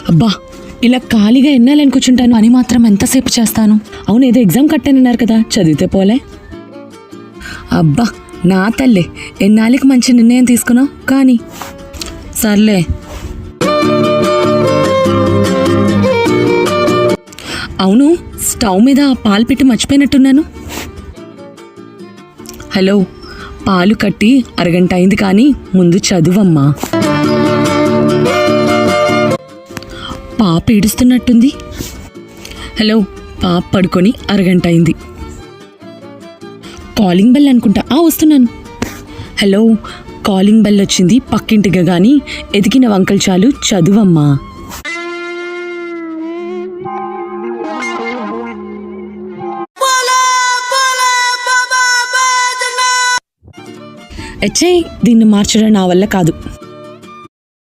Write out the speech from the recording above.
అబ్బా, ఇలా ఖాళీగా ఎన్నాలని కూర్చుంటాను అని మాత్రం ఎంతసేపు చేస్తాను. అవును, ఏదో ఎగ్జామ్ కట్టానన్నారు కదా, చదివితే పోలే. అబ్బా నా తల్లే, ఎన్నాళ్ళకి మంచి నిర్ణయం తీసుకున్నావు. కానీ సర్లే. అవును, స్టవ్ మీద పాలు పెట్టి మర్చిపోయినట్టున్నాను. హలో, పాలు కట్టి అరగంట అయింది, కానీ ముందు చదువమ్మా. పాప ఏడుస్తున్నట్టుంది. హలో, పాప పడుకొని అరగంట అయింది. కాలింగ్ బెల్ అనుకుంటా. వస్తున్నాను. హలో, కాలింగ్ బెల్ వచ్చింది, పక్కింటిగా. కానీ ఎదిగిన వంకలు చాలు, చదువమ్మా. దీన్ని మార్చడం నా వల్ల కాదు.